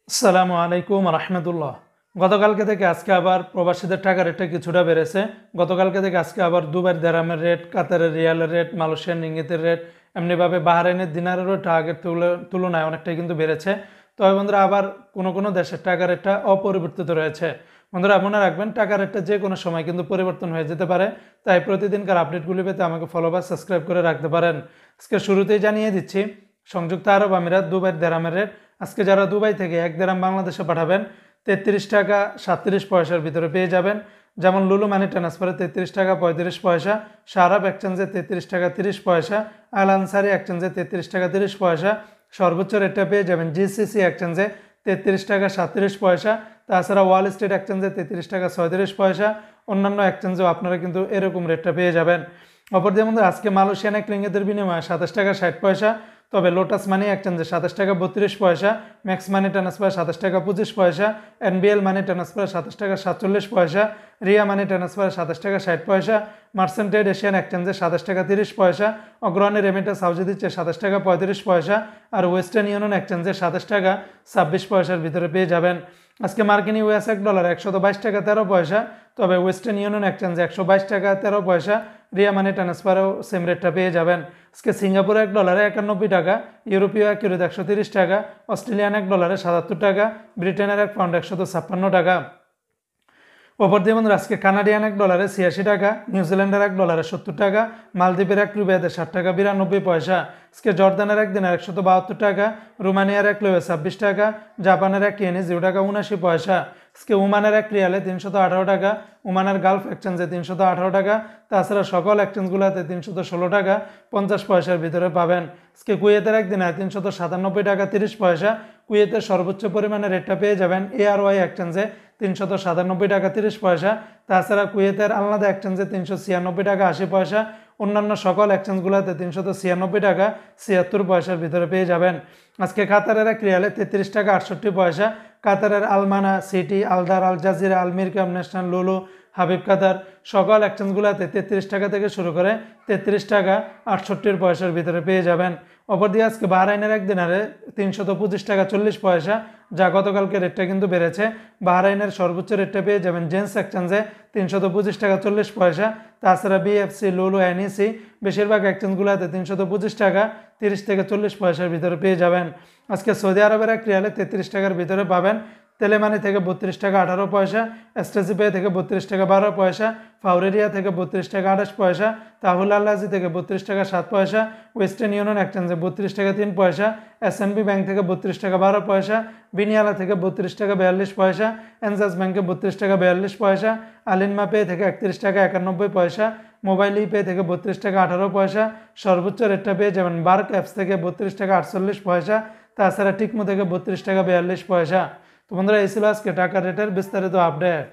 আসসালামু আলাইকুম রহমতুল্লাহ। গতকালকে থেকে আজকে আবার প্রবাসীদের টাকা রেটটা কিছুটা বেড়েছে। গতকালকে থেকে আজকে আবার দুবাইয়ের দেরামের রেট, কাতারের রিয়ালের রেট, মালয়েশিয়ার রিঙ্গিতের রেট, এমনিভাবে বাহরাইনের দিনারেরও আগের তুলনায় অনেকটাই কিন্তু বেড়েছে। তবে বন্ধুরা আবার কোনো কোনো দেশের টাকা রেটটা অপরিবর্তিত রয়েছে। বন্ধুরা মনে রাখবেন টাকা রেটটা যে কোনো সময় কিন্তু পরিবর্তন হয়ে যেতে পারে, তাই প্রতিদিনকার আপডেটগুলি পেতে আমাকে ফলো বা সাবস্ক্রাইব করে রাখতে পারেন। আজকে শুরুতেই জানিয়ে দিচ্ছি সংযুক্ত আরব আমিরাত দুবাইয়ের দেরামের রেট। আজকে যারা দুবাই থেকে 1 দেরাম বাংলাদেশে পাঠাবেন 33 টাকা 37 পয়সার ভিতরে পেয়ে যাবেন। যেমন লুলু মানি ট্রান্সফারে 33 টাকা 35 পয়সা, শারাব এক্সচেঞ্জে 33 টাকা 30 পয়সা, আল আনসারি এক্সচেঞ্জে 33 টাকা 30 পয়সা। সর্বোচ্চ রেটটা পেয়ে যাবেন জিসিসি এক্সচেঞ্জে 33 টাকা 37 পয়সা। তাছাড়া ওয়াল স্ট্রিট এক্সচেঞ্জে 33 টাকা 36 পয়সা। অন্যান্য এক্সচেঞ্জেও আপনারা কিন্তু এরকম রেটটা পেয়ে যাবেন। অপরদিকে বন্ধু আজকে মালয়েশিয়ান এক রিঙ্গিতের বিনিময়ে 27 টাকা 60 পয়সা। তবে লোটাস মানি এক্সচেঞ্জে 27 টাকা 32 পয়সা, ম্যাক্স মানি ট্রান্সফার 27 টাকা 25 পয়সা, এনবিএল মানি ট্রান্সফার 27 টাকা 47 পয়সা, রিয়া মানি ট্রান্সফার 27 টাকা 60 পয়সা, মার্সেন্টেড এশিয়ান এক্সচেঞ্জে 27 টাকা 30 পয়সা, অগ্রণী রেমিটেন্স হাউসে দিচ্ছে 27 টাকা 35 পয়সা, আর ওয়েস্টার্ন ইউনিয়ন এক্সচেঞ্জে 27 টাকা 26 পয়সার ভিতরে পেয়ে যাবেন। আজকে মার্কিন ইউএস $1 122 টাকা 13 পয়সা। তবে ওয়েস্টার্ন ইউনিয়ন এক্সচেঞ্জে 122 টাকা 13 পয়সা, রিয়া মানি ট্রান্সফারেও সেম রেটটা পেয়ে যাবেন। আজকে সিঙ্গাপুর $1 91 টাকা, ইউরোপীয় এক ইউরোতে 130 টাকা, অস্ট্রেলিয়ান $1 77 টাকা, ব্রিটেনের এক পাউন্ড 156 টাকা। অপরদিকে বন্ধুরা আজকে কানাডিয়ান $1 86 টাকা, নিউজিল্যান্ডের $1 70 টাকা, মালদ্বীপের এক রুপিয়াতে 60 টাকা 92 পয়সা। আজকে জর্দানের এক দিনের 172 টাকা, রোমানিয়ার এক লুয়ে 26 টাকা, জাপানের এক ইয়েনে 0 টাকা 79 পয়সা। আজকে ওমানের এক রিয়ালে 318 টাকা, ওমানের গালফ এক্সচেঞ্জে 318 টাকা। তাছাড়া সকল এক্সচেঞ্জগুলোতে 316 টাকা 50 পয়সার ভিতরে পাবেন। আজকে কুয়েতের একদিনে 397 টাকা 30 পয়সা। কুয়েতের সর্বোচ্চ পরিমাণে রেটটা পেয়ে যাবেন এআরওয়াই এক্সচেঞ্জে 397 টাকা 30 পয়সা। তাছাড়া কুয়েতের আলনাদা এক্সচেঞ্জে 396 টাকা 80 পয়সা। অন্যান্য সকল এক্সচেঞ্জগুলোতে 396 টাকা 76 পয়সার ভিতরে পেয়ে যাবেন। আজকে কাতারের এক রিয়ালে 33 টাকা 68 পয়সা। কাতারের আলমানা, সিটি, আলদার, আল জাজিরা, আলমিরকাম, ন্যাশনাল, লুলু, হাবিব কাতার সকল এক্সচেঞ্জগুলোতে 33 টাকা থেকে শুরু করে 33 টাকা 68 পয়সার ভিতরে পেয়ে যাবেন। অপরদিকে আজকে বাহরাইনের এক দিনারে 325 টাকা 40 পয়সা, যা গতকালকে রেটটা কিন্তু বেড়েছে। বাহরাইনের সর্বোচ্চ রেটটা পেয়ে যাবেন জেন্স এক্সচেঞ্জে 325 টাকা 40 পয়সা। তাছাড়া বিএফসি, লুলু, এনইসি বেশিরভাগ এক্সচেঞ্জগুলোতে 325 টাকা 30 থেকে 40 পয়সার ভিতরে পেয়ে যাবেন। আজকে সৌদি আরবের এক রিয়ালে 33 টাকার ভিতরে পাবেন। তেলেমানি থেকে 32 টাকা 18 পয়সা, এসটিসি পে থেকে 32 টাকা 12 পয়সা, ফাউরেরিয়া থেকে 32 টাকা 28 পয়সা, তাহুল আল্লাজি থেকে 32 টাকা 7 পয়সা, ওয়েস্টার্ন ইউনিয়ন এক্সচেঞ্জে 32 টাকা 3 পয়সা, এসএমবি ব্যাংক থেকে 32 টাকা 12 পয়সা, বিনিয়ালা থেকে 32 টাকা 42 পয়সা, এনজাস ব্যাংকে 32 টাকা 42 পয়সা, আলিনমা পে থেকে 31 টাকা 91 পয়সা, মোবাইল পে থেকে 32 টাকা 18 পয়সা। সর্বোচ্চ রেটটা পেয়ে যাবেন বার্ক অ্যাপস থেকে 32 টাকা 48 পয়সা। তাছাড়া টিকমো থেকে 32 টাকা 42 পয়সা। তো বন্ধুরা এই ছিল আজকে টাকার রেটের বিস্তারিত আপডেট।